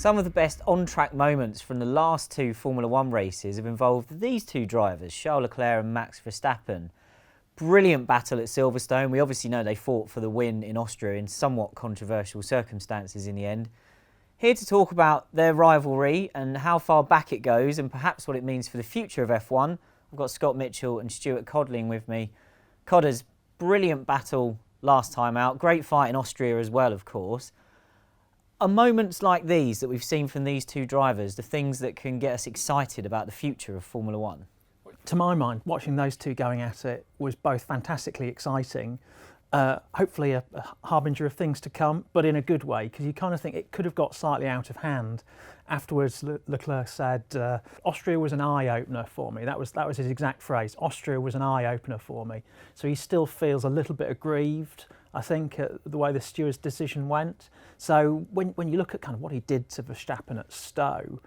Some of the best on-track moments from the last two Formula One races have involved these two drivers, Charles Leclerc and Max Verstappen. Brilliant battle at Silverstone. We obviously know they fought for the win in Austria in somewhat controversial circumstances in the end. Here to talk about their rivalry and how far back it goes and perhaps what it means for the future of F1, I've got Scott Mitchell and Stuart Codling with me. Codders, brilliant battle last time out. Great fight in Austria as well, of course. Are moments like these that we've seen from these two drivers the things that can get us excited about the future of Formula One? To my mind, watching those two going at it was both fantastically exciting, hopefully a harbinger of things to come, but in a good way, because you kind of think it could have got slightly out of hand. Afterwards, Leclerc said, Austria was an eye-opener for me. That was his exact phrase. Austria was an eye-opener for me. So he still feels a little bit aggrieved, I think, at the way the steward's decision went. So when you look at kind of what he did to Verstappen at Stowe,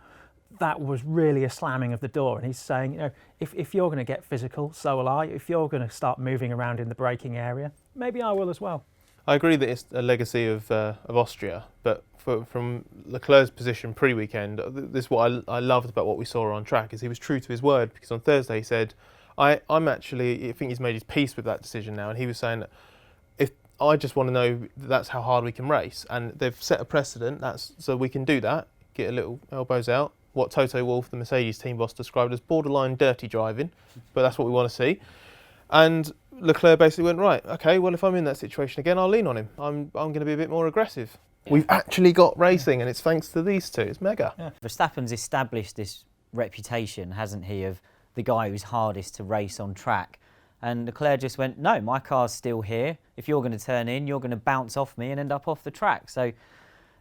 that was really a slamming of the door. And he's saying, you know, if you're going to get physical, so will I. If you're going to start moving around in the braking area, maybe I will as well. I agree that it's a legacy of Austria, but from Leclerc's position pre-weekend, this is what I loved about what we saw on track, is he was true to his word, because on Thursday he said, I think he's made his peace with that decision now, and he was saying, if I just want to know that's how hard we can race, and they've set a precedent, so we can do that, get a little elbows out, what Toto Wolff, the Mercedes team boss, described as borderline dirty driving, but that's what we want to see. And Leclerc basically went, right, okay, well, if I'm in that situation again, I'll lean on him. I'm going to be a bit more aggressive. Yeah. We've actually got racing, and it's thanks to these two. It's mega. Yeah. Verstappen's established this reputation, hasn't he, of the guy who's hardest to race on track. And Leclerc just went, no, my car's still here. If you're going to turn in, you're going to bounce off me and end up off the track. So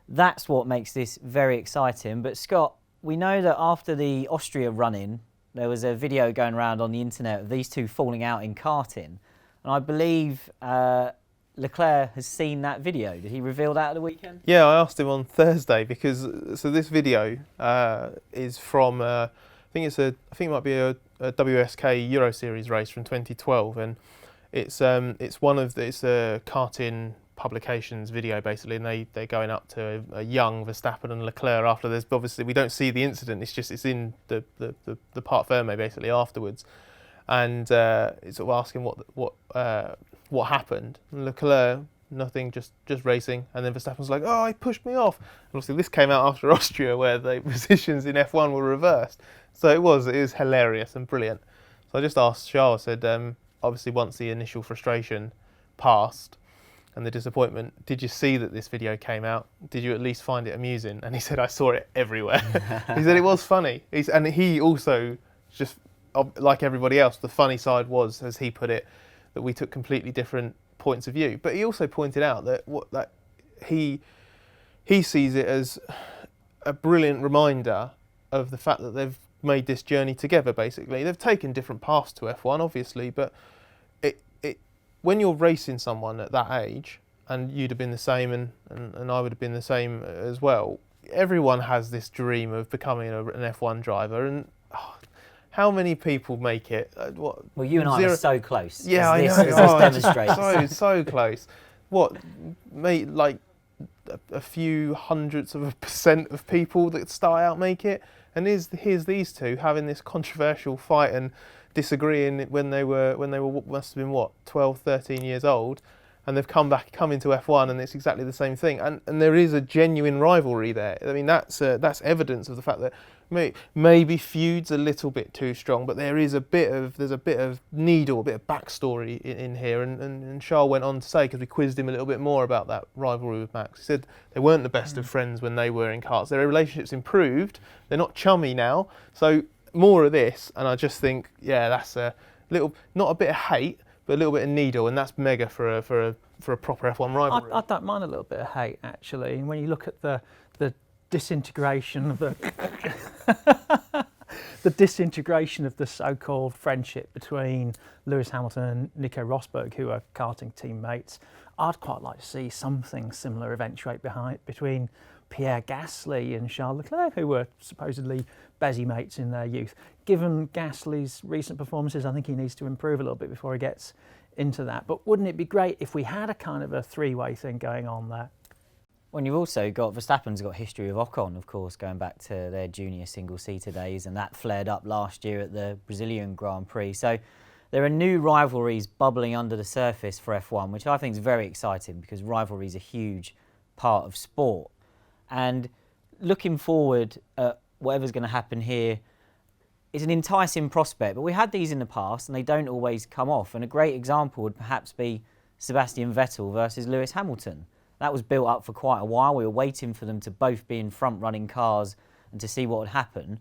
that's what makes this very exciting. But Scott, we know that after the Austria run-in, there was a video going around on the internet of these two falling out in karting. And I believe Leclerc has seen that video. Did he reveal that at the weekend? Yeah, I asked him on Thursday because this video is from I think it might be a WSK Euro Series race from 2012, and it's a karting publications video basically, and they're going up to a young Verstappen and Leclerc after there's obviously, we don't see the incident, it's in the part ferme basically afterwards, and it's sort of asking what happened. And Leclerc, nothing, just racing, and then Verstappen's like, oh, he pushed me off. And obviously this came out after Austria where the positions in F1 were reversed, so it is hilarious and brilliant. So I just asked Charles, said obviously once the initial frustration passed and the disappointment, did you see that this video came out? Did you at least find it amusing? And he said, I saw it everywhere. He said it was funny. And he also, just like everybody else, the funny side was, as he put it, that we took completely different points of view. But he also pointed out that he sees it as a brilliant reminder of the fact that they've made this journey together, basically. They've taken different paths to F1, obviously, but when you're racing someone at that age, and you'd have been the same, and I would have been the same as well, everyone has this dream of becoming an F1 driver, and how many people make it? Well, you and I are so close. Yeah, I know. This demonstrates. So close. What, mate, like a few hundredths of a % of people that start out make it, and here's these two having this controversial fight and disagreeing when they were must have been what, 12, 13 years old, and they've come into F1, and it's exactly the same thing, and there is a genuine rivalry there. I mean, that's evidence of the fact that maybe feud's a little bit too strong, but there's a bit of needle, a bit of backstory in here, and Charles went on to say, because we quizzed him a little bit more about that rivalry with Max, he said they weren't the best of friends when they were in karts. Their relationship's improved. They're not chummy now, so more of this, and I just think, yeah, that's a little, not a bit of hate, but a little bit of needle, and that's mega for a proper F1 rivalry. I don't mind a little bit of hate, actually. And when you look at the disintegration of the disintegration of the so-called friendship between Lewis Hamilton and Nico Rosberg, who are karting teammates, I'd quite like to see something similar eventuate between Pierre Gasly and Charles Leclerc, who were supposedly Bezzy mates in their youth. Given Gasly's recent performances, I think he needs to improve a little bit before he gets into that. But wouldn't it be great if we had a kind of a three-way thing going on there? When you've also got Verstappen's got history of Ocon, of course, going back to their junior single-seater days, and that flared up last year at the Brazilian Grand Prix. So there are new rivalries bubbling under the surface for F1, which I think is very exciting because rivalry is a huge part of sport. And looking forward at whatever's going to happen here, it's an enticing prospect. But we had these in the past, and they don't always come off. And a great example would perhaps be Sebastian Vettel versus Lewis Hamilton. That was built up for quite a while. We were waiting for them to both be in front-running cars and to see what would happen.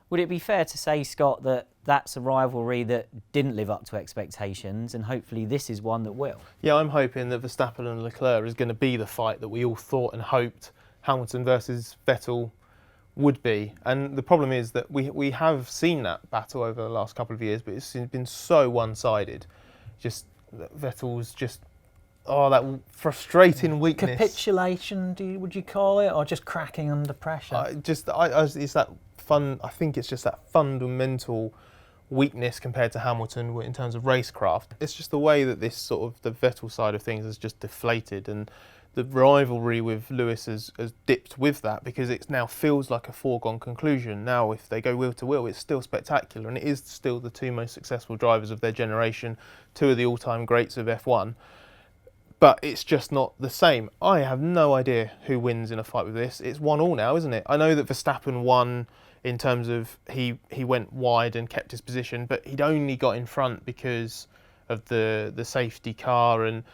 Would it be fair to say, Scott, that that's a rivalry that didn't live up to expectations, and hopefully this is one that will? Yeah, I'm hoping that Verstappen and Leclerc is going to be the fight that we all thought and hoped Hamilton versus Vettel would be. And the problem is that we have seen that battle over the last couple of years, but it's been so one-sided. Just Vettel's just... Oh, that frustrating weakness. Capitulation, would you call it, or just cracking under pressure? It's that fun. I think it's just that fundamental weakness compared to Hamilton in terms of racecraft. It's just the way that this sort of the Vettel side of things has just deflated, and the rivalry with Lewis has dipped with that because it now feels like a foregone conclusion. Now, if they go wheel to wheel, it's still spectacular, and it is still the two most successful drivers of their generation, two of the all-time greats of F1. But it's just not the same. I have no idea who wins in a fight with this. It's 1-1 now, isn't it? I know that Verstappen won in terms of he went wide and kept his position, but he'd only got in front because of the safety car, and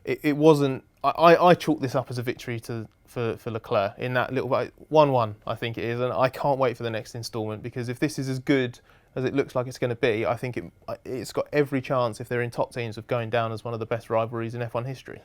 it wasn't. I chalk this up as a victory for Leclerc in that little 1-1. I think it is, and I can't wait for the next instalment because if this is as good as it looks like it's going to be, I think it's got every chance, if they're in top teams, of going down as one of the best rivalries in F1 history.